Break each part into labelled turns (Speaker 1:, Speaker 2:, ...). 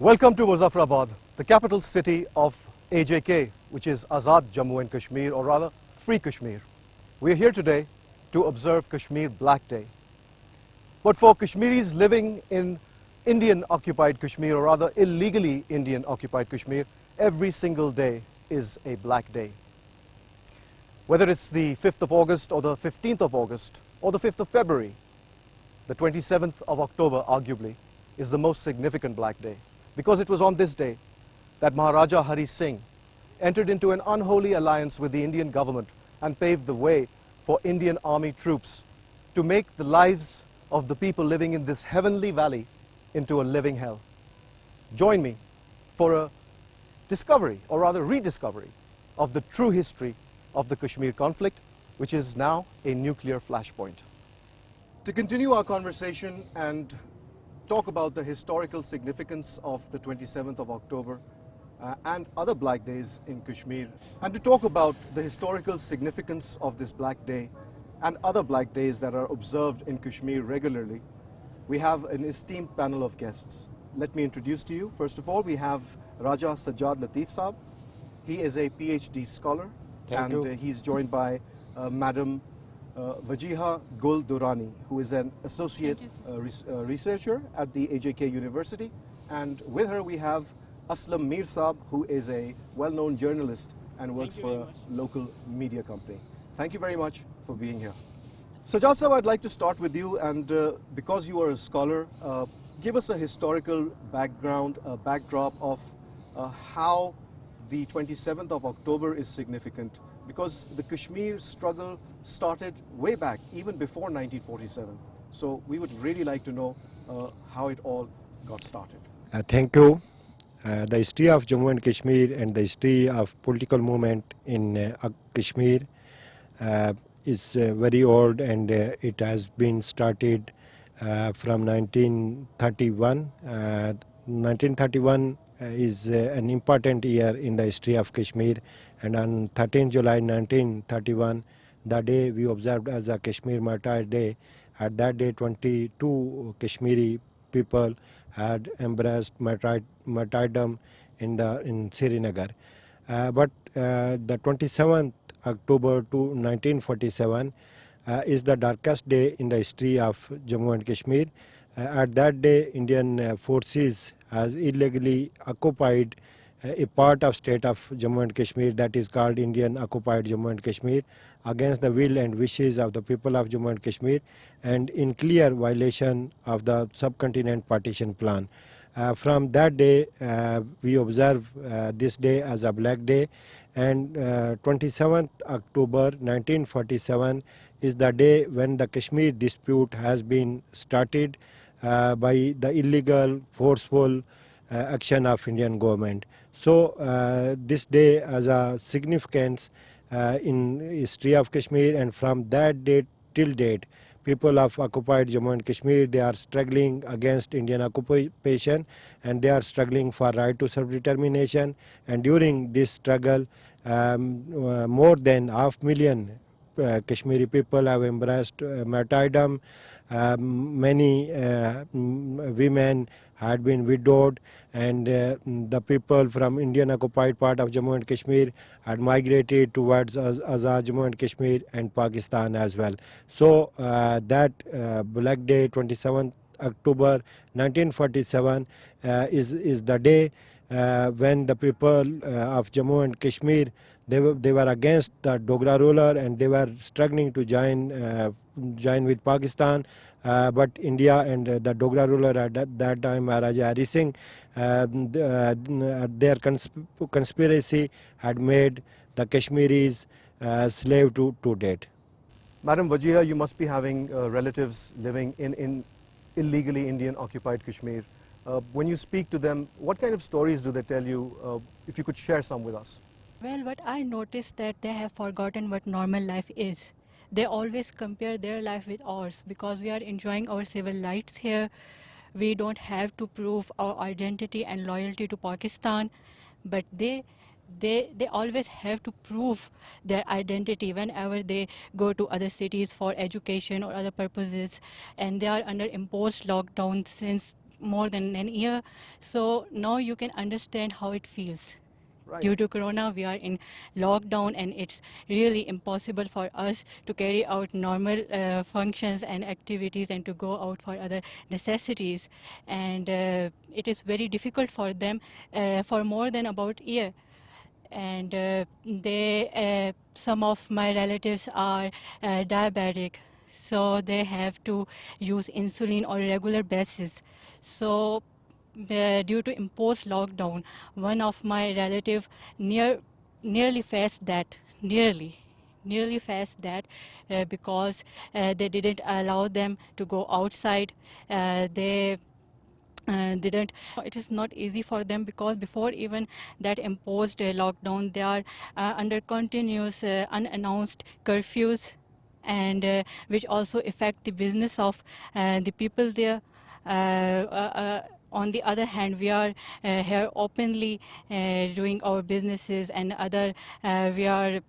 Speaker 1: Welcome to Muzaffarabad, the capital city of AJK, which is Azad Jammu and Kashmir, or rather Free Kashmir. We are here today to observe Kashmir Black Day. But for Kashmiris living in Indian-occupied Kashmir, or rather illegally Indian-occupied Kashmir, every single day is a black day. Whether it's the 5th of August or the 15th of August or the 5th of February, the 27th of October, arguably, is the most significant black day. Because it was on this day that Maharaja Hari Singh entered into an unholy alliance with the Indian government and paved the way for Indian army troops to make the lives of the people living in this heavenly valley into a living hell. Join me for a discovery, or rather rediscovery, of the true history of the Kashmir conflict, which is now a nuclear flashpoint. To continue our conversation and talk about the historical significance of the 27th of October and other black days in Kashmir, and to talk about the historical significance of this black day and other black days that are observed in Kashmir regularly, we have an esteemed panel of guests. Let me introduce to you. First of all, we have Raja Sajjad Latif Saab. He is a PhD scholar, he's joined by Madam Wajiha Gul Durrani, who is an associate researcher at the AJK University. And with her we have Aslam Mir Saab, who is a well-known journalist and works for a local media company. Thank you very much for being here. Sajjad Saab, I'd like to start with you, and because you are a scholar, give us a historical background, a backdrop of how the 27th of October is significant, because the Kashmir struggle started way back, even before 1947. So we would really like to know how it all got started.
Speaker 2: Thank you. The history of Jammu and Kashmir and the history of political movement in Kashmir is very old, and it has been started from 1931. 1931 is an important year in the history of Kashmir, and on 13 July 1931, the day we observed as a Kashmir Martyr Day. At that day, 22 Kashmiri people had embraced martyrdom in Srinagar. But the 27th October to 1947 is the darkest day in the history of Jammu and Kashmir. At that day, Indian forces has illegally occupied a part of state of Jammu and Kashmir that is called Indian occupied Jammu and Kashmir, against the will and wishes of the people of Jammu and Kashmir, and in clear violation of the subcontinent partition plan. From that day, we observe this day as a black day, and 27th October 1947 is the day when the Kashmir dispute has been started by the illegal, forceful action of Indian government. So this day has a significance in history of Kashmir, and from that date till date, people of occupied Jammu and Kashmir, they are struggling against Indian occupation, and they are struggling for right to self-determination. And during this struggle, more than 500,000 Kashmiri people have embraced martyrdom. Many women had been widowed, and the people from Indian occupied part of Jammu and Kashmir had migrated towards Azad Jammu and Kashmir and Pakistan as well. So that Black Day, 27th October 1947, is the day when the people of Jammu and Kashmir, they were against the Dogra ruler, and they were struggling to join with Pakistan, but India and the Dogra ruler at that time, Maharaja Hari Singh, their conspiracy had made the Kashmiris slave to date.
Speaker 1: Madam Wajiha, you must be having relatives living in illegally Indian-occupied Kashmir. When you speak to them, what kind of stories do they tell you? If you could share some with us.
Speaker 3: Well, what I noticed that they have forgotten what normal life is. They always compare their life with ours because we are enjoying our civil rights here. We don't have to prove our identity and loyalty to Pakistan, but they always have to prove their identity whenever they go to other cities for education or other purposes, and they are under imposed lockdown since more than an year. So now you can understand how it feels.
Speaker 1: Right.
Speaker 3: Due to corona, we are in lockdown, and it's really impossible for us to carry out normal functions and activities and to go out for other necessities. And it is very difficult for them for more than about a year. And some of my relatives are diabetic, so they have to use insulin on a regular basis. So due to imposed lockdown, one of my relative nearly faced that, nearly faced that because they didn't allow them to go outside. They didn't. It is not easy for them because before even that imposed lockdown, they are under continuous unannounced curfews, and which also affect the business of the people there. On the other hand, we are here openly doing our businesses, and we are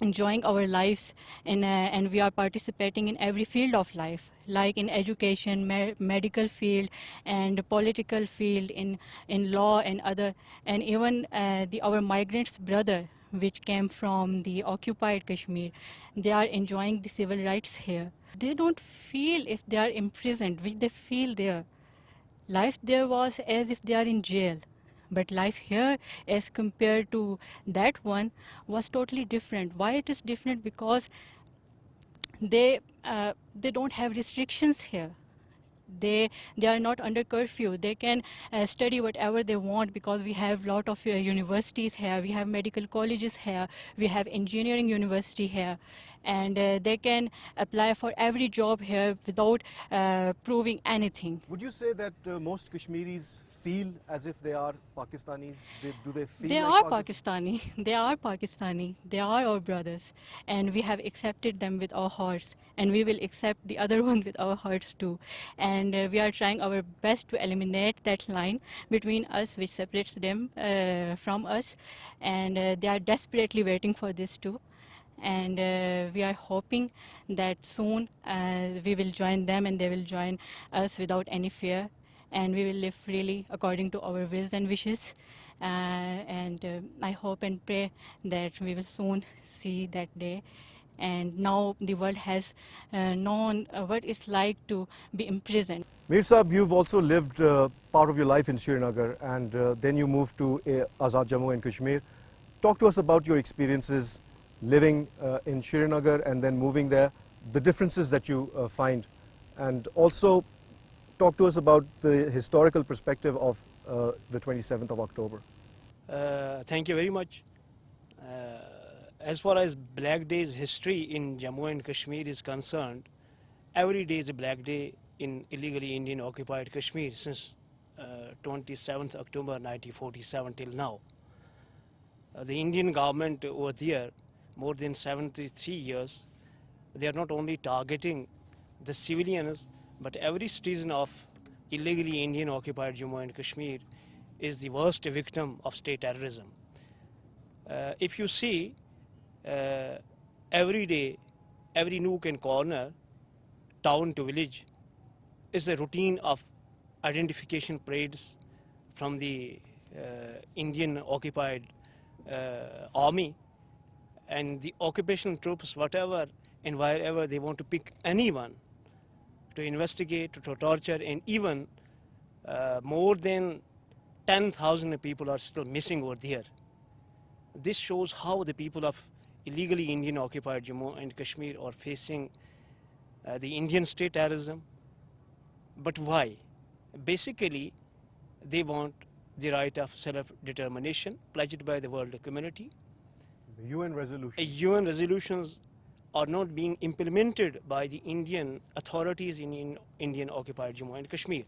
Speaker 3: enjoying our lives and we are participating in every field of life, like in education, medical field, and political field, in law and other. And even our migrants brother, which came from the occupied Kashmir, they are enjoying the civil rights here. They don't feel if they are imprisoned, which they feel there. Life there was as if they are in jail. But life here, as compared to that one, was totally different. Why it is different? Because they don't have restrictions here. They are not under curfew. They can study whatever they want because we have lot of universities here. We have medical colleges here. We have engineering university here, and they can apply for every job here without proving anything.
Speaker 1: Would you say that most Kashmiris feel as if they are Pakistanis? Do they feel
Speaker 3: They
Speaker 1: like
Speaker 3: are Pakistani. They are Pakistani. They are our brothers, and we have accepted them with our hearts, and we will accept the other one with our hearts too. And we are trying our best to eliminate that line between us, which separates them from us. And they are desperately waiting for this too. And we are hoping that soon we will join them and they will join us without any fear, and we will live freely according to our wills and wishes. And I hope and pray that we will soon see that day. And now the world has known what it's like to be imprisoned.
Speaker 1: Mir Sahib, you've also lived part of your life in Srinagar, and then you moved to Azad Jammu and Kashmir. Talk to us about your experiences living in Srinagar and then moving there, the differences that you find, and also talk to us about the historical perspective of the 27th of October.
Speaker 4: Thank you very much. As far as Black Day's history in Jammu and Kashmir is concerned, every day is a Black Day in illegally Indian occupied Kashmir since 27th October 1947 till now. The Indian government over there, more than 73 years, they are not only targeting the civilians, but every citizen of illegally Indian occupied Jammu and Kashmir is the worst victim of state terrorism. If you see, every day, every nook and corner, town to village, is a routine of identification parades from the Indian occupied army and the occupation troops, whatever and wherever they want to pick anyone to investigate, to torture, and even more than 10,000 people are still missing over there. This shows how the people of illegally Indian occupied Jammu and Kashmir are facing the Indian state terrorism. But why? Basically, they want the right of self-determination pledged by the world community.
Speaker 1: The UN resolution.
Speaker 4: UN resolutions are not being implemented by the Indian authorities in Indian occupied Jammu and Kashmir.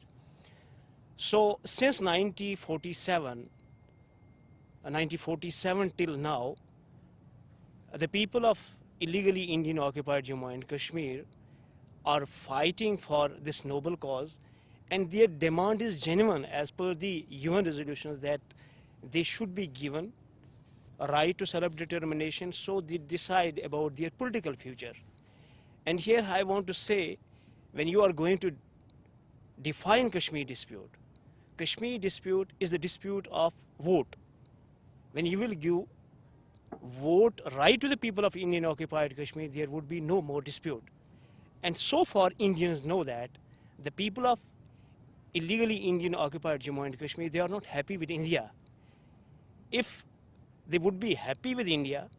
Speaker 4: So since 1947 till now, the people of illegally Indian occupied Jammu and Kashmir are fighting for this noble cause, and their demand is genuine as per the UN resolutions that they should be given a right to self-determination so they decide about their political future. And here I want to say, when you are going to define Kashmir dispute. Kashmir dispute is a dispute of vote. When you will give vote right to the people of Indian occupied Kashmir, there would be no more dispute. And so far, Indians know that the people of illegally Indian occupied Jammu and Kashmir, they are not happy with India. If they would be happy with India,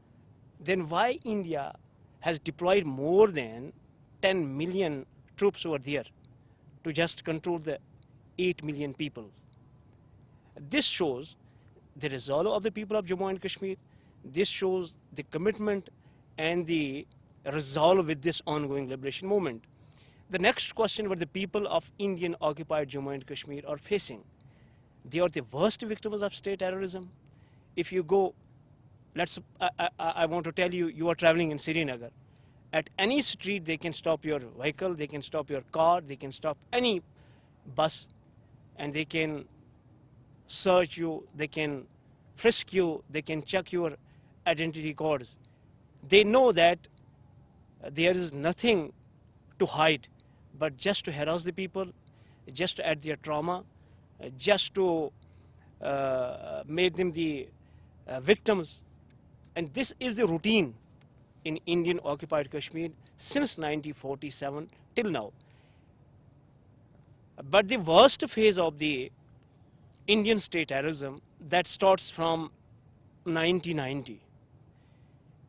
Speaker 4: then why India has deployed more than 10 million troops over there to just control the 8 million people? This shows the resolve of the people of Jammu and Kashmir. This shows the commitment and the resolve with this ongoing liberation movement. The next question what the people of Indian occupied Jammu and Kashmir are facing, they are the worst victims of state terrorism. If you go, I want to tell you, you are traveling in Srinagar. At any street, they can stop your vehicle, they can stop your car, they can stop any bus, and they can search you, they can frisk you, they can check your identity cards. They know that there is nothing to hide, but just to harass the people, just to add their trauma, just to make them the victims. And this is the routine in Indian occupied Kashmir since 1947 till now. But the worst phase of the Indian state terrorism, that starts from 1990.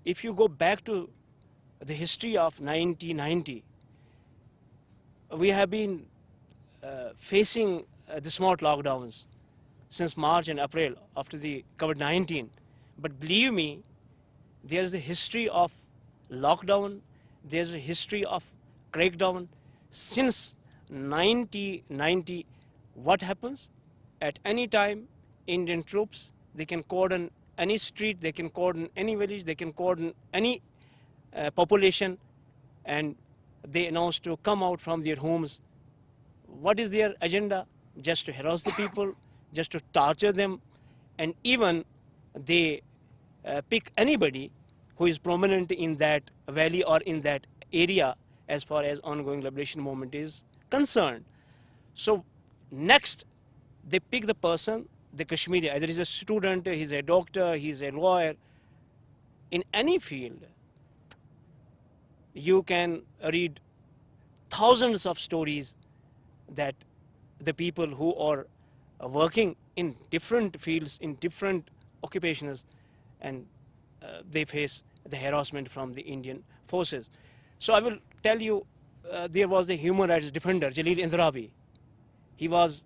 Speaker 4: If you go back to the history of 1990, we have been facing the smart lockdowns since March and April after the COVID-19. But believe me, there's a history of lockdown, there's a history of crackdown. Since 1990, what happens? At any time, Indian troops, they can cordon any street, they can cordon any village, they can cordon any population, and they announce to come out from their homes. What is their agenda? Just to harass the people, just to torture them, and even they pick anybody who is prominent in that valley or in that area as far as ongoing liberation movement is concerned. So next, they pick the person, the Kashmiri, either he's a student, he's a doctor, he's a lawyer. In any field, you can read thousands of stories that the people who are working in different fields, in different occupations, and they face the harassment from the Indian forces. So I will tell you, there was a human rights defender, Jalil Indrawi. He was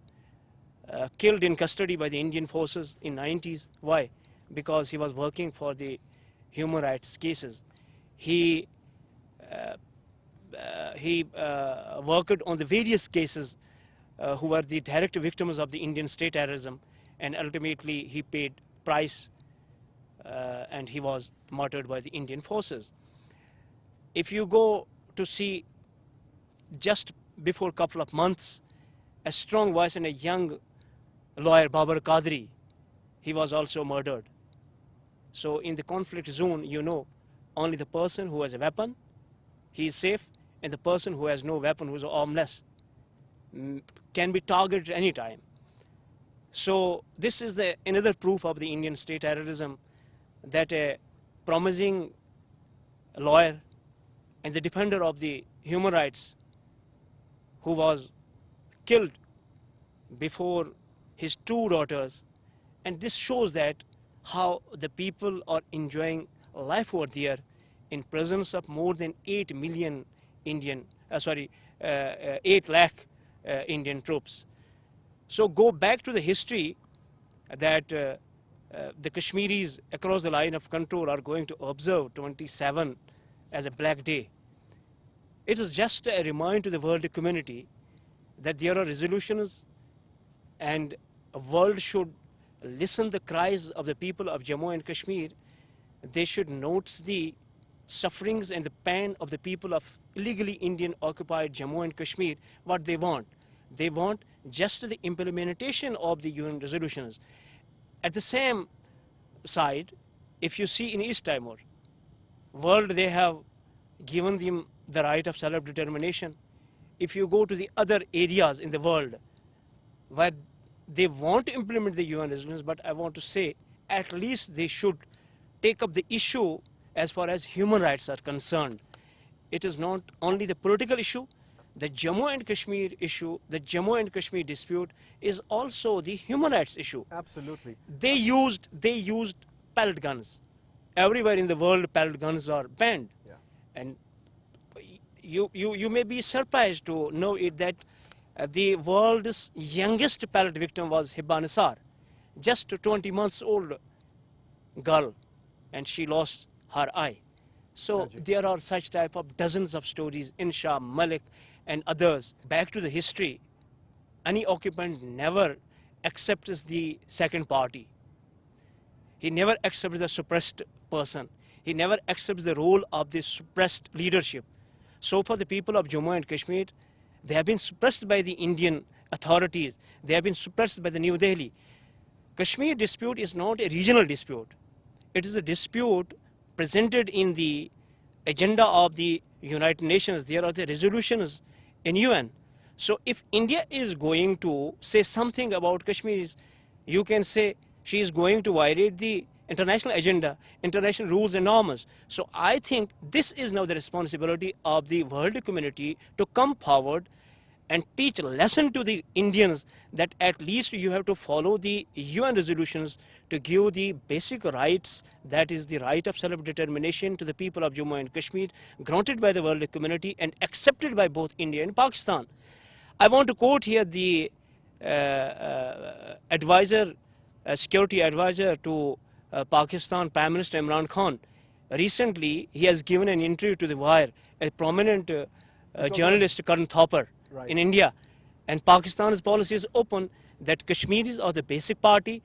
Speaker 4: killed in custody by the Indian forces in 90s. Why? Because he was working for the human rights cases. He worked on the various cases who were the direct victims of the Indian state terrorism, and ultimately he paid price and he was martyred by the Indian forces. If you go to see, just before a couple of months, a strong voice and a young lawyer, Babar Qadri, he was also murdered. So in the conflict zone, you know, only the person who has a weapon, he is safe, and the person who has no weapon, who is armless, can be targeted any time. So this is another proof of the Indian state terrorism, that a promising lawyer and the defender of the human rights who was killed before his two daughters, and this shows that how the people are enjoying life over there in presence of more than 8 million Indian, 8 lakh Indian troops. So go back to the history that the Kashmiris across the line of control are going to observe 27 as a black day. It is just a reminder to the world community that there are resolutions, and the world should listen the cries of the people of Jammu and Kashmir. They should notice the sufferings and the pain of the people of illegally Indian occupied Jammu and Kashmir. What they want just the implementation of the UN resolutions. At the same side, if you see in East Timor, world, they have given them the right of self-determination. if you go to the other areas in the world where they want to implement the UN resolutions, but I want to say at least they should take up the issue as far as human rights are concerned. It is not only the political issue, the Jammu and Kashmir issue, the Jammu and Kashmir dispute is also the human rights issue.
Speaker 1: Absolutely.
Speaker 4: They used pellet guns. Everywhere in the world, pellet guns are banned.
Speaker 1: Yeah.
Speaker 4: And you may be surprised to know it that the world's youngest pellet victim was Hibba Nisar, just a 20 months old girl, and she lost her eye. So
Speaker 1: Tragic.
Speaker 4: there are such type of dozens of stories, Insha, Malik and others. Back to the history, any occupant never accepts the second party. He never accepts the suppressed person. He never accepts the role of the suppressed leadership. So for the people of Jammu and Kashmir, they have been suppressed by the Indian authorities. They have been suppressed by the New Delhi. Kashmir dispute is not a regional dispute. It is a dispute presented in the agenda of the United Nations. There are the resolutions in UN. So if India is going to say something about Kashmiris, you can say she is going to violate the international agenda, international rules and norms. So I think this is now the responsibility of the world community to come forward and teach a lesson to the Indians that at least you have to follow the UN resolutions to give the basic rights, that is the right of self-determination to the people of Jammu and Kashmir, granted by the world community and accepted by both India and Pakistan. I want to quote here the security advisor to Pakistan Prime Minister Imran Khan. Recently, he has given an interview to The Wire, a prominent journalist, Karan Thopper,
Speaker 1: Right.
Speaker 4: in India. And Pakistan's policy is open that Kashmiris are the basic party.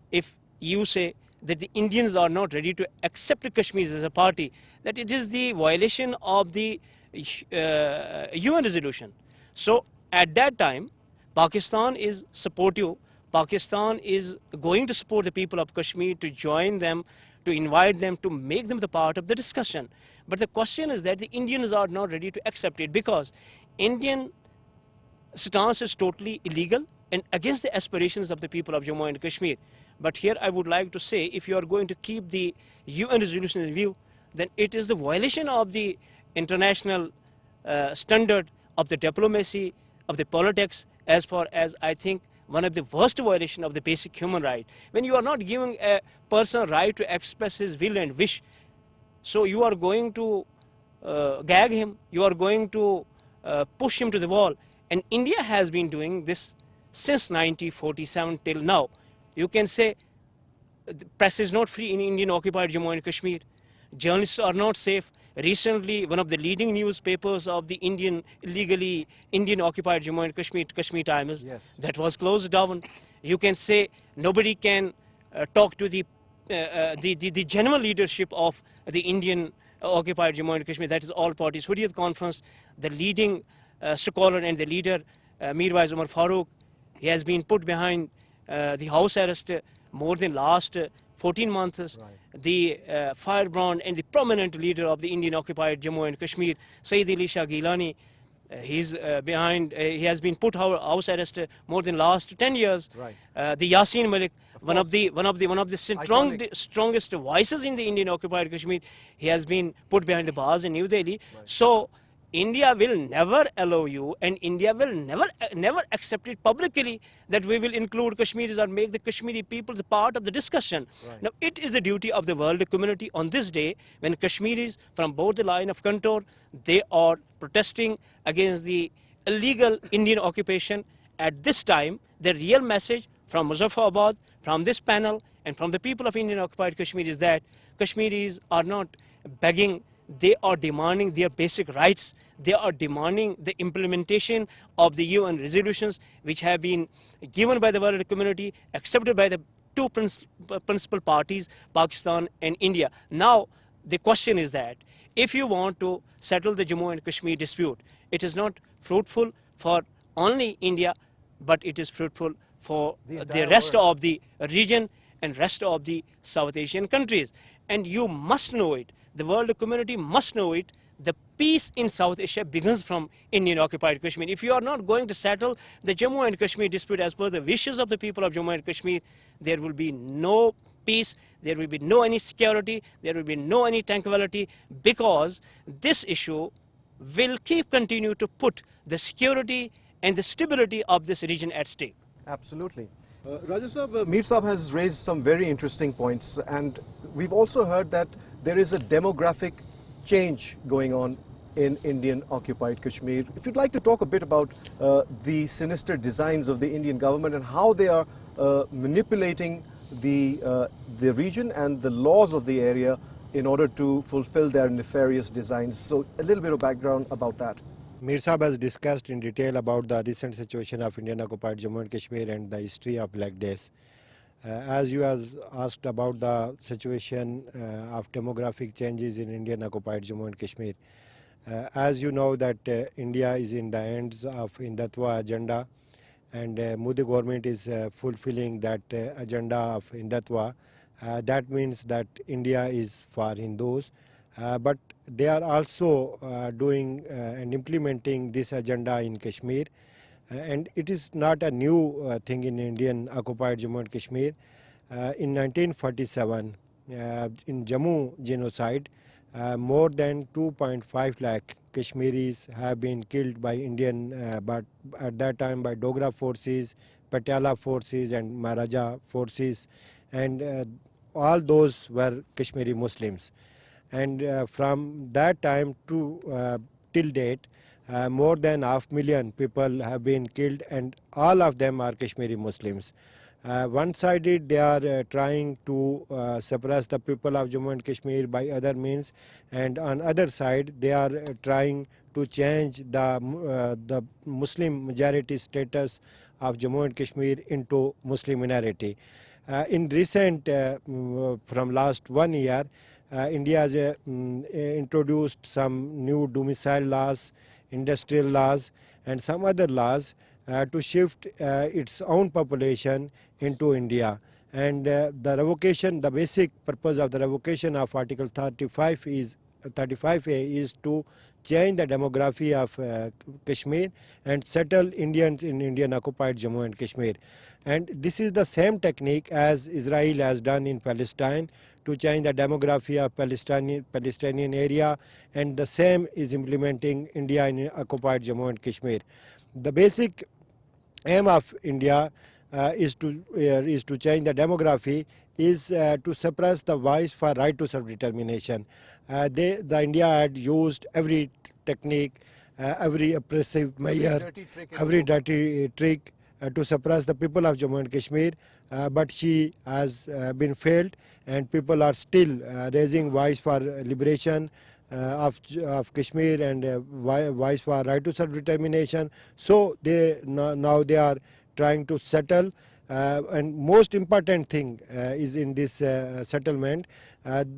Speaker 4: If you say that the Indians are not ready to accept Kashmir as a party, that it is the violation of the UN resolution. So at that time, Pakistan is supportive. Pakistan is going to support the people of Kashmir, to join them, to invite them, to make them the part of the discussion. But the question is that the Indians are not ready to accept it because Indian stance is totally illegal and against the aspirations of the people of Jammu and Kashmir. But here I would like to say, if you are going to keep the UN resolution in view, then it is the violation of the international standard of the diplomacy, of the politics, as far as I think one of the worst violation of the basic human right. When you are not giving a person right to express his will and wish, so you are going to gag him, you are going to push him to the wall. And India has been doing this since 1947 till now. You can say the press is not free in Indian occupied Jammu and Kashmir. Journalists are not safe. Recently, one of the leading newspapers of the illegally Indian occupied Jammu and Kashmir, Kashmir Times,
Speaker 1: Yes.
Speaker 4: that was closed down. You can say nobody can talk to the genuine leadership of the Indian occupied Jammu and Kashmir, that is all parties. Hurriyat Conference, the leading scholar and the leader, Mirwais Umar Farooq, he has been put behind the house arrest more than last 14 months.
Speaker 1: Right.
Speaker 4: The firebrand and the prominent leader of the Indian occupied Jammu and Kashmir, Sayyid Ali Shah Gilani, he's behind. He has been put house arrest more than last 10 years.
Speaker 1: Right.
Speaker 4: The Yasin Malik, one of
Speaker 1: course.
Speaker 4: the strongest voices in the Indian occupied Kashmir, he has been put behind the bars in New Delhi.
Speaker 1: Right.
Speaker 4: So India will never allow you, and India will never accept it publicly that we will include Kashmiris or make the Kashmiri people the part of the discussion.
Speaker 1: Right.
Speaker 4: Now, it is the duty of the world community on this day when Kashmiris from both the line of contour, they are protesting against the illegal Indian occupation. At this time, the real message from Muzaffarabad, from this panel, and from the people of Indian occupied Kashmir is that Kashmiris are not begging. They are demanding their basic rights. They are demanding the implementation of the UN resolutions which have been given by the world community, accepted by the two principal parties, Pakistan and India. Now, the question is that if you want to settle the Jammu and Kashmir dispute, it is not fruitful for only India, but it is fruitful for
Speaker 1: The
Speaker 4: the
Speaker 1: entire
Speaker 4: rest
Speaker 1: world.
Speaker 4: of the region and rest of the South Asian countries. And you must know it. The world community must know it the peace in South Asia begins from Indian occupied Kashmir. If you are not going to settle the Jammu and Kashmir dispute as per the wishes of the people of Jammu and Kashmir, there will be no peace, there will be no any security, there will be no any tranquility, because this issue will keep continue to put the security and the stability of this region at stake.
Speaker 1: Absolutely. Raja Sahab, Mir Sahab has raised some very interesting points, and we've also heard that there is a demographic change going on in Indian occupied Kashmir. If you'd like to talk a bit about the sinister designs of the Indian government and how they are manipulating the region and the laws of the area in order to fulfill their nefarious designs. So a little bit of background about that.
Speaker 2: Mir Sahab has discussed in detail about the recent situation of Indian occupied Jammu and Kashmir and the history of Black Days. As you have asked about the situation of demographic changes in Indian occupied Jammu and Kashmir, as you know that India is in the ends of Hindutva agenda, and Modi government is fulfilling that agenda of Hindutva. That means that India is for Hindus, but they are also doing and implementing this agenda in Kashmir. And it is not a new thing in Indian occupied Jammu and Kashmir. In 1947, in Jammu genocide, more than 2.5 lakh Kashmiris have been killed by Indian, but at that time by Dogra forces, Patiala forces and Maharaja forces, and all those were Kashmiri Muslims. And from that time to till date, more than 500,000 people have been killed, and all of them are Kashmiri Muslims. One-sided, they are trying to suppress the people of Jammu and Kashmir by other means, and on other side, they are trying to change the Muslim majority status of Jammu and Kashmir into Muslim minority. In recent, from last 1 year, India has introduced some new domicile laws, industrial laws, and some other laws to shift its own population into India. And the revocation, the basic purpose of the revocation of Article 35A is to change the demography of Kashmir and settle Indians in Indian occupied Jammu and Kashmir. And this is the same technique as Israel has done in Palestine to change the demography of Palestinian area, and the same is implementing India in occupied Jammu and Kashmir. The basic aim of India is to change the demography, is to suppress the voice for right to self-determination. The India had used every technique, every oppressive measure, every dirty trick to suppress the people of Jammu and Kashmir, but she has been failed, and people are still raising voice for liberation of Kashmir and voice for right to self-determination. So now they are trying to settle, and most important thing is in this settlement,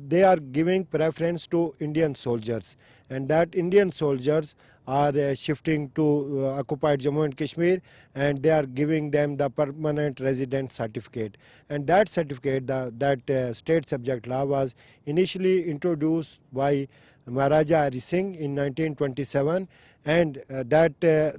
Speaker 2: they are giving preference to Indian soldiers, and that Indian soldiers are shifting to occupied Jammu and Kashmir, and they are giving them the permanent resident certificate. And that certificate, that state subject law, was initially introduced by Maharaja Hari Singh in 1927, and that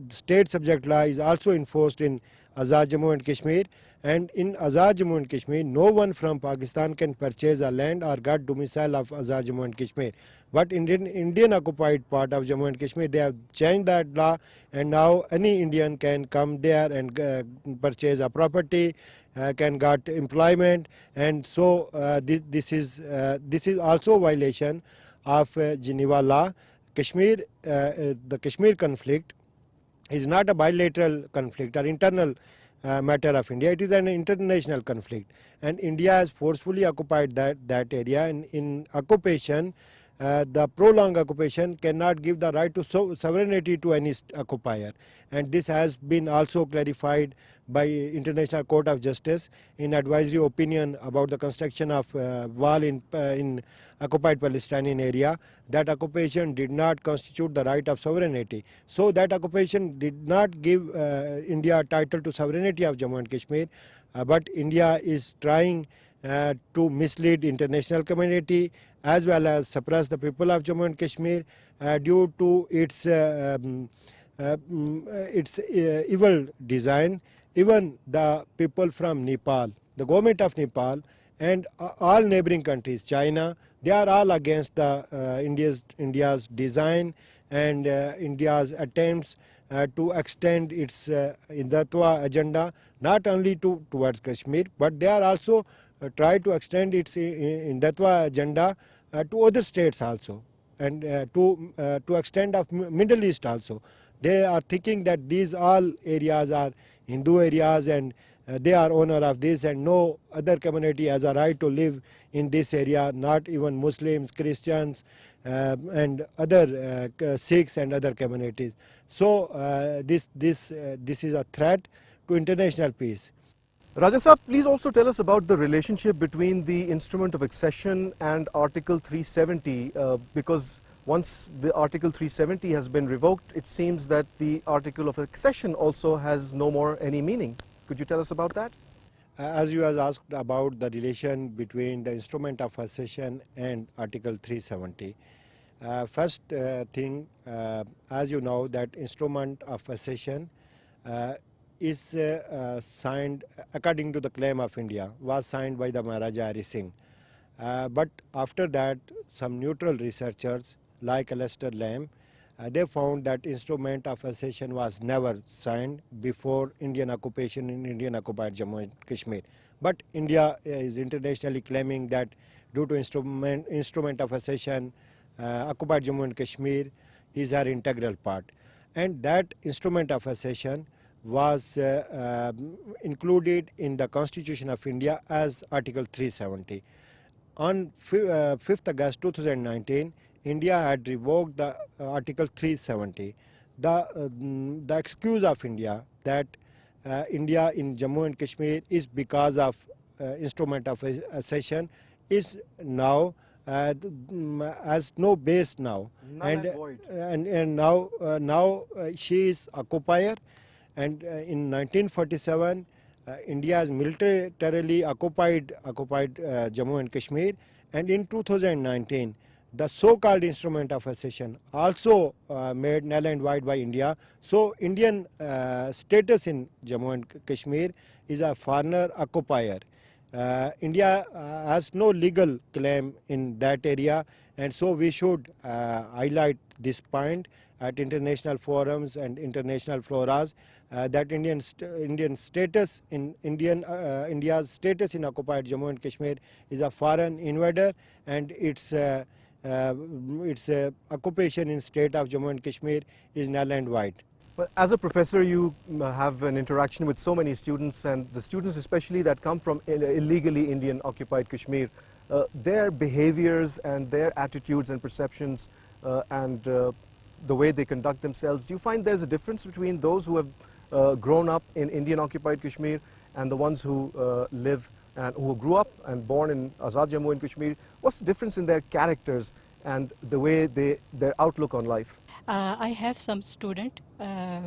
Speaker 2: state subject law is also enforced in Azad Jammu and Kashmir. And in Azad Jammu and Kashmir, no one from Pakistan can purchase a land or get domicile of Azad Jammu and Kashmir. But in Indian occupied part of Jammu and Kashmir, they have changed that law, and now any Indian can come there and purchase a property, can get employment, and so this is also a violation of Geneva law. The Kashmir conflict is not a bilateral conflict or internal matter of India. It is an international conflict, and India has forcefully occupied that area. And in occupation, the prolonged occupation cannot give the right to sovereignty to any occupier, and this has been also clarified by International Court of Justice in advisory opinion about the construction of wall in occupied Palestinian area. That occupation did not constitute the right of sovereignty. So that occupation did not give India title to sovereignty of Jammu and Kashmir, but India is trying to mislead international community as well as suppress the people of Jammu and Kashmir due to its evil design. Even the people from Nepal, the government of Nepal, and all neighboring countries, China, they are all against the India's design and India's attempts to extend its Hindutva agenda not only towards Kashmir, but they are also try to extend its Hindutva agenda to other states also, and to extend of Middle East also. They are thinking that these all areas are Hindu areas, and they are owner of this, and no other community has a right to live in this area, not even Muslims, Christians, and other Sikhs and other communities. So this is a threat to international peace.
Speaker 1: Raja Saab, please also tell us about the relationship between the instrument of accession and Article 370, because once the Article 370 has been revoked, it seems that the Article of accession also has no more any meaning. Could you tell us about that?
Speaker 2: As you have asked about the relation between the instrument of accession and Article 370, first thing, as you know, that instrument of accession uh, is signed according to the claim of India, was signed by the Maharaja Hari Singh. But after that, some neutral researchers like Lester Lamb, they found that instrument of accession was never signed before Indian occupation in Indian occupied Jammu and Kashmir. But India is internationally claiming that due to instrument of accession, occupied Jammu and Kashmir is our integral part. And that instrument of accession was included in the Constitution of India as Article 370. On 5th August 2019, India had revoked the Article 370. The excuse of India that India in Jammu and Kashmir is because of instrument of accession is now as no base now.
Speaker 1: Null and void.
Speaker 2: And now she is occupier, and in 1947 India has militarily occupied Jammu and Kashmir, and in 2019 the so-called instrument of accession also made null and void by India. So Indian status in Jammu and Kashmir is a foreigner occupier. India has no legal claim in that area, and so we should highlight this point at international forums and international floras that Indian status in India's status in occupied Jammu and Kashmir is a foreign invader, and its occupation in state of Jammu and Kashmir is null and void.
Speaker 1: Well, as a professor, you have an interaction with so many students, and the students especially that come from illegally Indian occupied Kashmir, their behaviors and their attitudes and perceptions and the way they conduct themselves, do you find there's a difference between those who have grown up in Indian occupied Kashmir and the ones who live and who grew up and born in Azad Jammu and Kashmir? What's the difference in their characters and the way their outlook on life?
Speaker 3: I have some student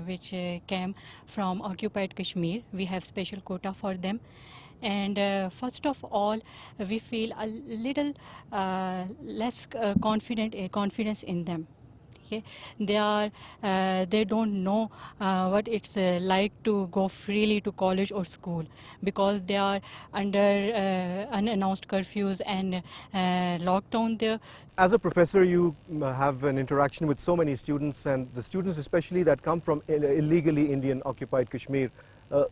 Speaker 3: which came from occupied Kashmir. We have special quota for them. And first of all, we feel a little less confidence in them. Okay, they don't know what it's like to go freely to college or school, because they are under unannounced curfews and lockdown there.
Speaker 1: As a professor, you have an interaction with so many students, and the students especially that come from illegally Indian occupied Kashmir,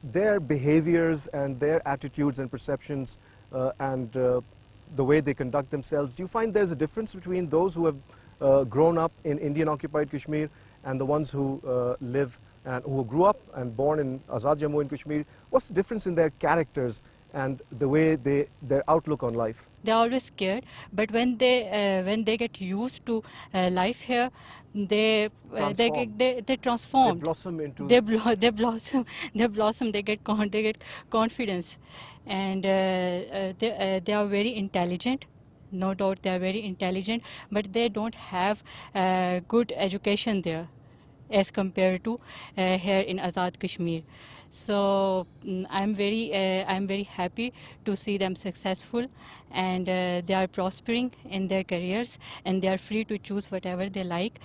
Speaker 1: their behaviors and their attitudes and perceptions and the way they conduct themselves, do you find there's a difference between those who have grown up in Indian occupied Kashmir and the ones who live and who grew up and born in Azad Jammu and Kashmir? What's the difference in their characters and the way their outlook on life?
Speaker 3: They're always scared, but when they get used to life here, they transform.
Speaker 1: They blossom into.
Speaker 3: They blossom. They blossom. They get confidence, and they are very intelligent. No doubt they are very intelligent, but they don't have good education there as compared to here in Azad Kashmir. So I'm very happy to see them successful, and they are prospering in their careers, and they are free to choose whatever they like.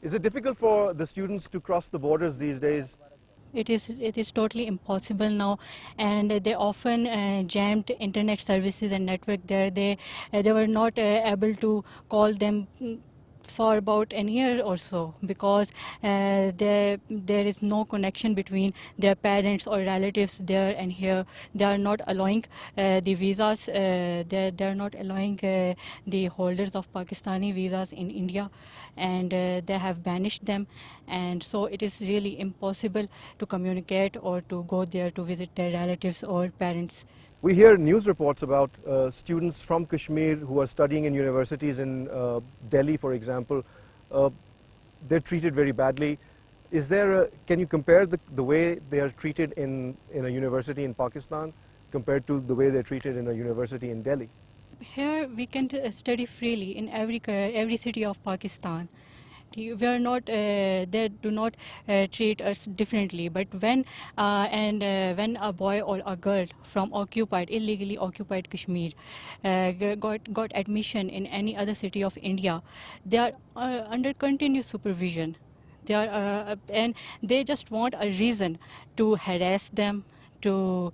Speaker 1: Is it difficult for the students to cross the borders these days?
Speaker 3: It is totally impossible now, and they often jammed internet services and network there. They were not able to call them for about an year or so, because there is no connection between their parents or relatives there and here. They are not allowing the visas. They are not allowing the holders of Pakistani visas in India, and they have banished them, and so it is really impossible to communicate or to go there to visit their relatives or parents.
Speaker 1: We hear news reports about students from Kashmir who are studying in universities in Delhi, for example. Uh, they're treated very badly. Can you compare the way they are treated in a university in Pakistan compared to the way they're treated in a university in Delhi?
Speaker 3: Here we can study freely in every city of Pakistan. We are not. They do not treat us differently. But when a boy or a girl from illegally occupied Kashmir got admission in any other city of India, they are under continuous supervision. And they just want a reason to harass them, to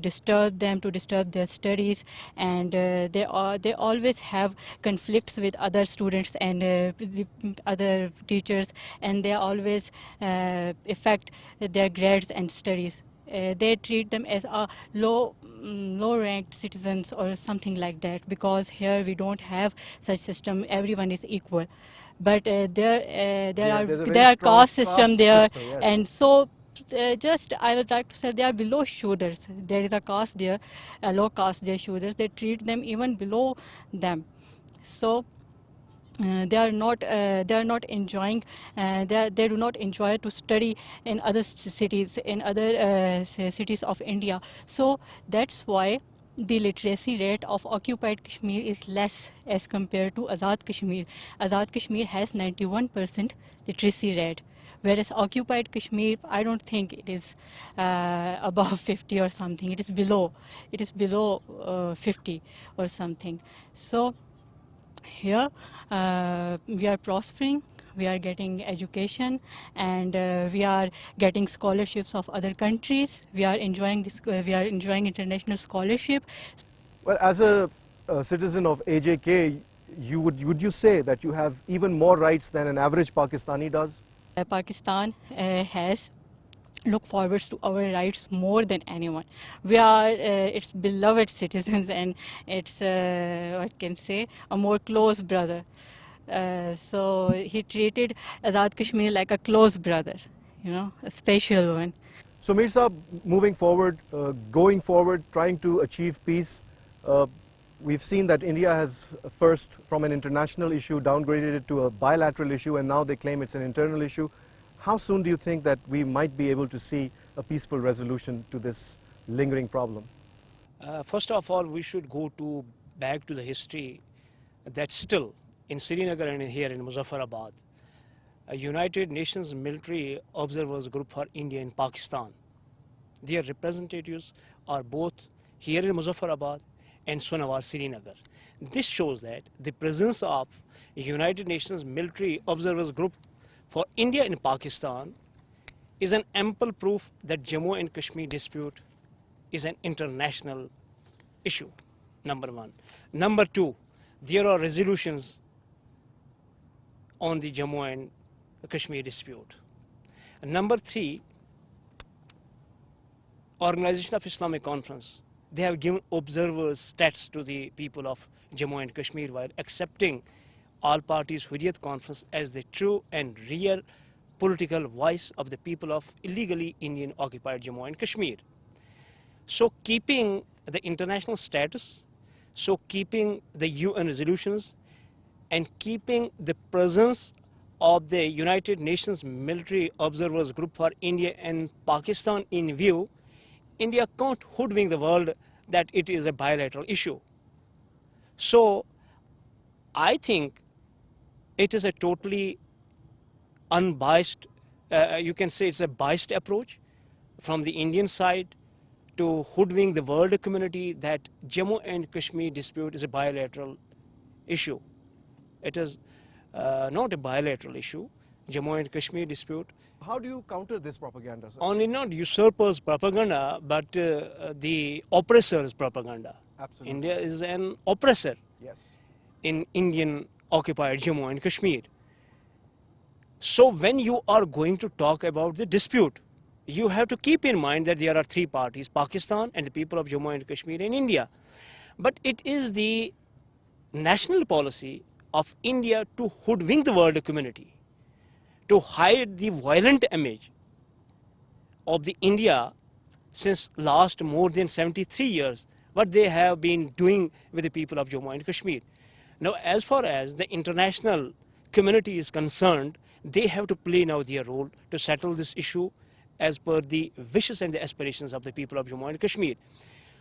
Speaker 3: disturb them, to disturb their studies, and they always have conflicts with other students and the other teachers, and they always affect their grades and studies. They treat them as a low ranked citizens or something like that, because here we don't have such system. Everyone is equal, but
Speaker 1: Yeah, there's a very
Speaker 3: there are
Speaker 1: strong
Speaker 3: caste system
Speaker 1: caste
Speaker 3: there,
Speaker 1: system, yes.
Speaker 3: and so just I would like to say they are below shooters. There is a caste there, a low caste there shooters. They treat them even below them. So they are not enjoying they do not enjoy to study in other cities, in other cities of India. So that's why the literacy rate of occupied Kashmir is less as compared to Azad Kashmir. Azad Kashmir has 91% literacy rate, whereas occupied Kashmir, I don't think it is above 50 or something. It is below 50 or something. So here we are prospering, we are getting education, and we are getting scholarships of other countries. We are enjoying international scholarship.
Speaker 1: Well, as a citizen of AJK, would you say that you have even more rights than an average Pakistani does?
Speaker 3: Pakistan has look forward to our rights more than anyone. We are its beloved citizens, and it's what can say, a more close brother. So he treated Azad Kashmir like a close brother, a special one.
Speaker 1: So, Mir Saab, moving forward, going forward, trying to achieve peace, uh, we've seen that India has first, from an international issue, downgraded it to a bilateral issue, and now they claim it's an internal issue. How soon do you think that we might be able to see a peaceful resolution to this lingering problem?
Speaker 4: First of all, we should go back to the history that still in Srinagar and here in Muzaffarabad, a United Nations Military Observers Group for India and Pakistan, their representatives are both here in Muzaffarabad and Sonawar, Srinagar. This shows that the presence of United Nations Military Observers Group for India and Pakistan is an ample proof that Jammu and Kashmir dispute is an international issue, number one. Number two, there are resolutions on the Jammu and Kashmir dispute. And number three, Organization of Islamic Conference, they have given observers status to the people of Jammu and Kashmir while accepting all parties Hurriyat Conference as the true and real political voice of the people of illegally Indian occupied Jammu and Kashmir. So keeping the international status, so keeping the UN resolutions, and keeping the presence of the United Nations Military Observers Group for India and Pakistan in view, India can't hoodwink the world that it is a bilateral issue. So I think it is a totally unbiased, you can say it's a biased approach, from the Indian side to hoodwink the world community that Jammu and Kashmir dispute is a bilateral issue. It is not a bilateral issue. Jammu and Kashmir dispute
Speaker 1: How do you counter this propaganda, sir?
Speaker 4: only not usurpers' propaganda, but the oppressor's propaganda.
Speaker 1: Absolutely.
Speaker 4: India is an oppressor
Speaker 1: Yes.
Speaker 4: in Indian occupied Jammu and Kashmir. So when you are going to talk about the dispute, you have to keep in mind that there are three parties, Pakistan and the people of Jammu and Kashmir and India. But it is the national policy of India to hoodwink the world community, to hide the violent image of the India since last more than 73 years, what they have been doing with the people of Jammu and Kashmir. Now, as far as the international community is concerned, they have to play now their role to settle this issue as per the wishes and the aspirations of the people of Jammu and Kashmir.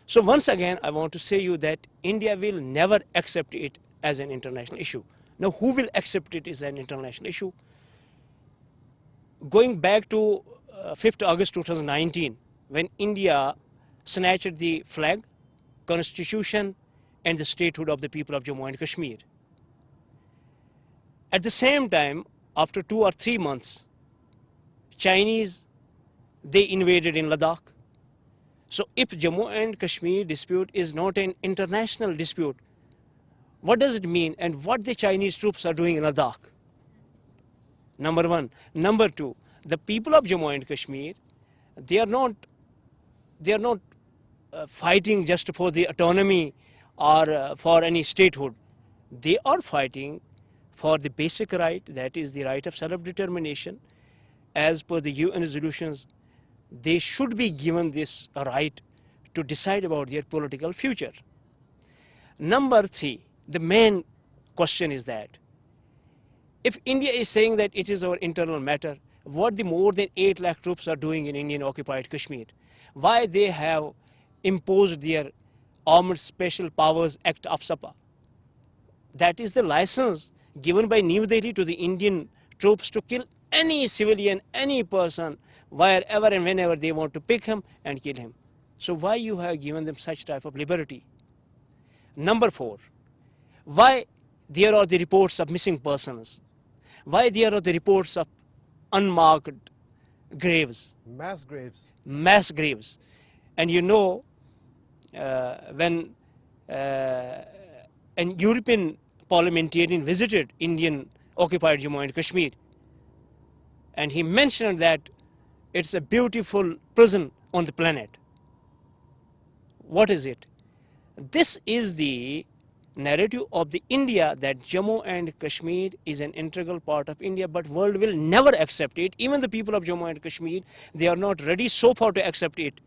Speaker 4: So once again, I want to say you that India will never accept it as an international issue. Now, who will accept it as an international issue? Going back to 5th August 2019, when India snatched the flag, constitution, and the statehood of the people of Jammu and Kashmir. At the same time, after 2 or 3 months, Chinese, they invaded in Ladakh. So if Jammu and Kashmir dispute is not an international dispute, what does it mean and what the Chinese troops are doing in Ladakh? Number one. Number two, the people of Jammu and Kashmir, they are not fighting just for the autonomy or for any statehood. They are fighting for the basic right, that is the right of self-determination. As per the UN resolutions, they should be given this right to decide about their political future. Number three, the main question is that if India is saying that it is our internal matter, what the more than 8 lakh troops are doing in Indian occupied Kashmir? Why they have imposed their Armed Special Powers Act of SAPA? That is the license given by New Delhi to the Indian troops to kill any civilian, any person, wherever and whenever they want to pick him and kill him. So why you have given them such type of liberty? Number four, why there are the reports of missing persons? Why there are the reports of unmarked graves?
Speaker 1: Mass graves.
Speaker 4: Mass graves. And you know, when an European parliamentarian visited Indian occupied Jammu and Kashmir, and he mentioned that it's a beautiful prison on the planet. What is it? This is the narrative of the India that Jammu and Kashmir is an integral part of India, but world will never accept it. Even the people of Jammu and Kashmir, they are not ready so far to accept it.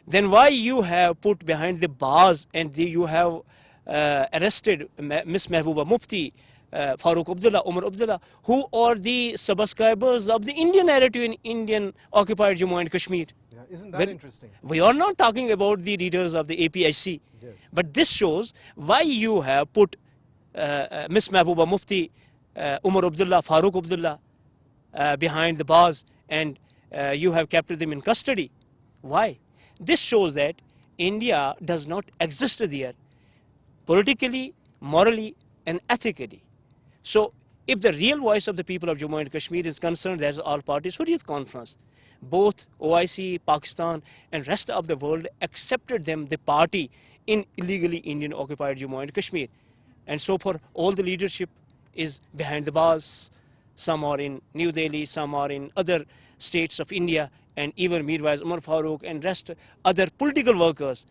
Speaker 4: Then why you have put behind the bars and you have arrested Miss Mehbooba Mufti, Farooq Abdullah, Umar Abdullah, who are the subscribers of the Indian narrative in Indian occupied Jammu and Kashmir?
Speaker 1: Yeah, isn't that interesting?
Speaker 4: We are not talking about the leaders of the APIC.
Speaker 1: Yes.
Speaker 4: But this shows why you have put Miss Mehbooba Mufti, Umar Abdullah, Farooq Abdullah behind the bars, and you have kept them in custody. Why? This shows that India does not exist there politically, morally, and ethically. So if the real voice of the people of Jammu and Kashmir is concerned, there's all parties Hurriyat Conference. Both OIC, Pakistan, and rest of the world accepted them, the party, in illegally Indian occupied Jammu and Kashmir. And so for all the leadership is behind the bars. Some are in New Delhi, some are in other states of India, and even Mirwais Umar Farooq and rest other political workers,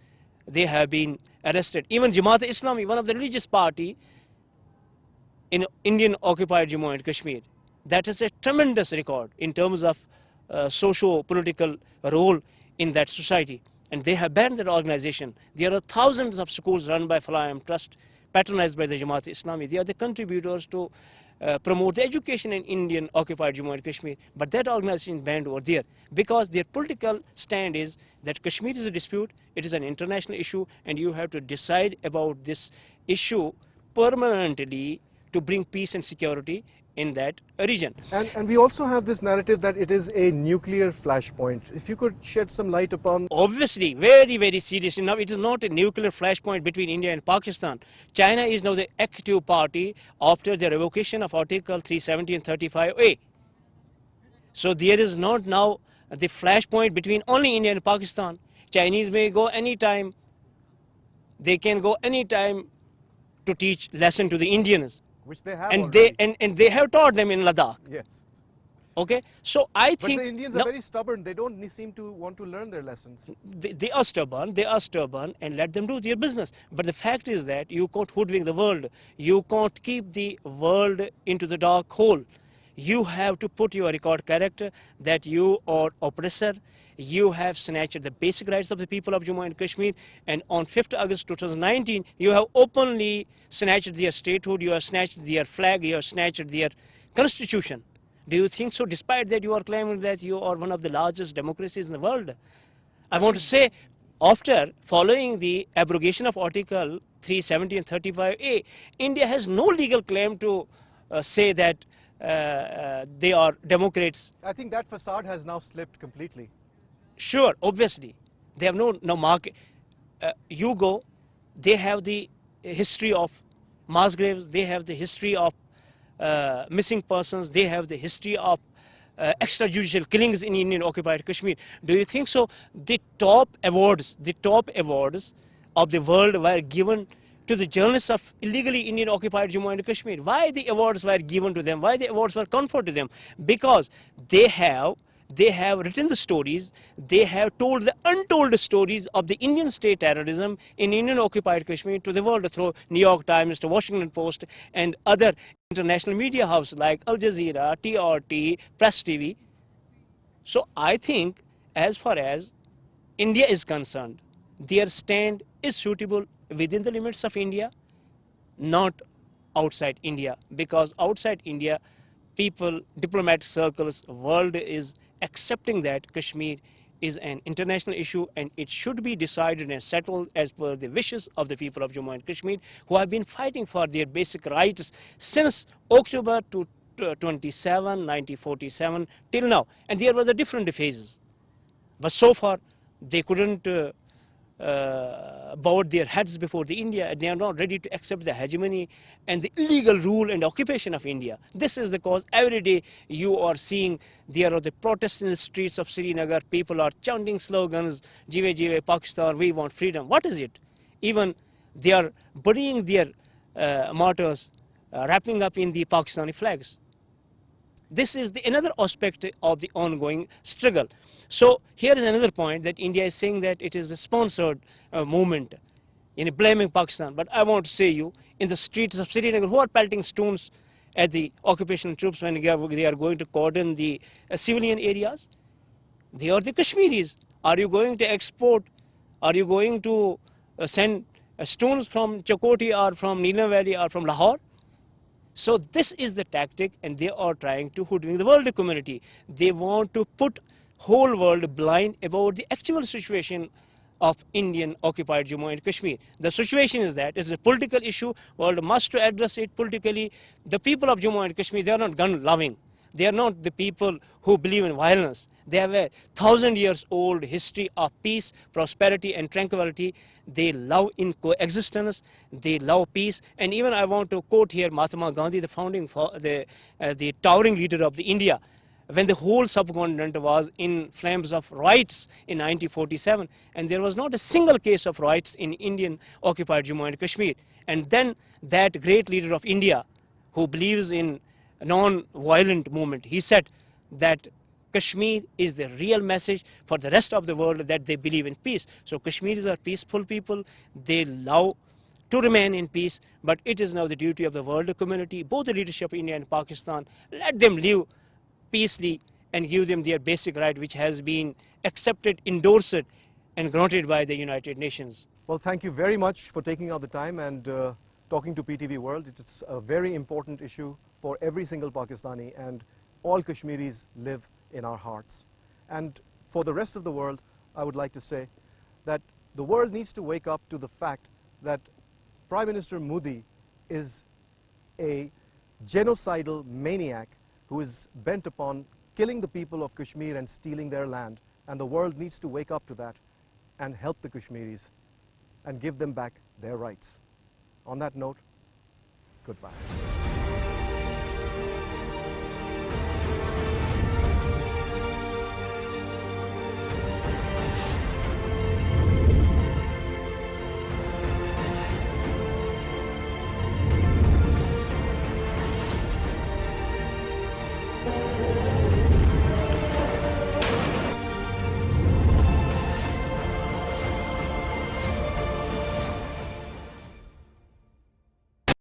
Speaker 4: they have been arrested. Even Jamaat-e-Islami, one of the religious party in Indian occupied Jammu and Kashmir, that is a tremendous record in terms of socio-political role in that society. And they have banned that organization. There are thousands of schools run by Falayam Trust, patronized by the Jamaat-e-Islami. They are the contributors to promote the education in Indian occupied Jammu and Kashmir. But that organization is banned over there because their political stand is that Kashmir is a dispute, it is an international issue, and you have to decide about this issue permanently to bring peace and security in that region.
Speaker 1: And we also have this narrative that it is a nuclear flashpoint. If you could shed some light upon.
Speaker 4: Obviously, very, very seriously. Now, it is not a nuclear flashpoint between India and Pakistan. China is now the active party after the revocation of Article 370 and 35A. So there is not now the flashpoint between only India and Pakistan. Chinese may go anytime. They can go anytime to teach lesson to the Indians.
Speaker 1: Which they have
Speaker 4: And
Speaker 1: already.
Speaker 4: they have taught them in Ladakh.
Speaker 1: Yes.
Speaker 4: Okay, so I
Speaker 1: But
Speaker 4: think
Speaker 1: the Indians
Speaker 4: now-
Speaker 1: are very stubborn. They don't seem to want to learn their lessons.
Speaker 4: they are stubborn, and let them do their business. But the fact is that you can't hoodwink the world. You can't keep the world into the dark hole. You have to put your record character that you are oppressor. You have snatched the basic rights of the people of Jammu and Kashmir, and on 5th August 2019, you have openly snatched their statehood, you have snatched their flag, you have snatched their constitution. Do you think so? Despite that, you are claiming that you are one of the largest democracies in the world. I want to say, after following the abrogation of Article 370 and 35A, India has no legal claim to say that they are democrats.
Speaker 1: I think that facade has now slipped completely.
Speaker 4: Sure, obviously, they have no market. You go, they have the history of mass graves, they have the history of missing persons, they have the history of extrajudicial killings in Indian occupied Kashmir. Do you think so? The top awards of the world were given to the journalists of illegally Indian occupied Jammu and Kashmir. Why the awards were given to them? Why the awards were conferred to them? Because they have written the stories, they have told the untold stories of the Indian state terrorism in Indian occupied Kashmir to the world through New York Times, to Washington Post, and other international media houses like Al Jazeera, TRT, Press TV. So I think, as far as India is concerned, their stand is suitable within the limits of India, not outside India, because outside India, people, diplomatic circles, world is accepting that Kashmir is an international issue and it should be decided and settled as per the wishes of the people of Jammu and Kashmir, who have been fighting for their basic rights since October 27, 1947 till now. And there were the different phases. But so far, they couldn't bowed their heads before the India. They are not ready to accept the hegemony and the illegal rule and occupation of India. This is the cause. Every day you are seeing there are the protests in the streets of Srinagar. People are chanting slogans, Jive Jive Pakistan, we want freedom. What is it? Even they are burying their martyrs, wrapping up in the Pakistani flags. This is another aspect of the ongoing struggle. So here is another point that India is saying that it is a sponsored movement in blaming Pakistan. But I want to say you, in the streets of Srinagar, who are pelting stones at the occupation troops when they are going to cordon the civilian areas? They are the Kashmiris. Are you going to export? Are you going to send stones from Chakoti or from Neelam Valley or from Lahore? So this is the tactic, and they are trying to hoodwink the world community. They want to put whole world blind about the actual situation of Indian occupied Jammu and Kashmir. The situation is that it's a political issue. World must address it politically. The people of Jammu and Kashmir, they are not gun loving. They are not the people who believe in violence. They have a 1,000 years old history of peace, prosperity and tranquility. They love in coexistence. They love peace. And even I want to quote here Mahatma Gandhi, the founding, the towering leader of the India, when the whole subcontinent was in flames of riots in 1947, and there was not a single case of riots in Indian occupied Jammu and Kashmir. And then that great leader of India, who believes in non-violent movement, he said that Kashmir is the real message for the rest of the world, that they believe in peace. So Kashmiris are peaceful people. They love to remain in peace, but it is now the duty of the world community, both the leadership of India and Pakistan, let them live peacefully and give them their basic right, which has been accepted, endorsed and granted by the United Nations.
Speaker 1: Well, thank you very much for taking out the time and talking to PTV World. It is a very important issue for every single Pakistani, and all Kashmiris live in our hearts. And for the rest of the world, I would like to say that the world needs to wake up to the fact that Prime Minister Modi is a genocidal maniac who is bent upon killing the people of Kashmir and stealing their land. And the world needs to wake up to that and help the Kashmiris and give them back their rights. On that note, goodbye.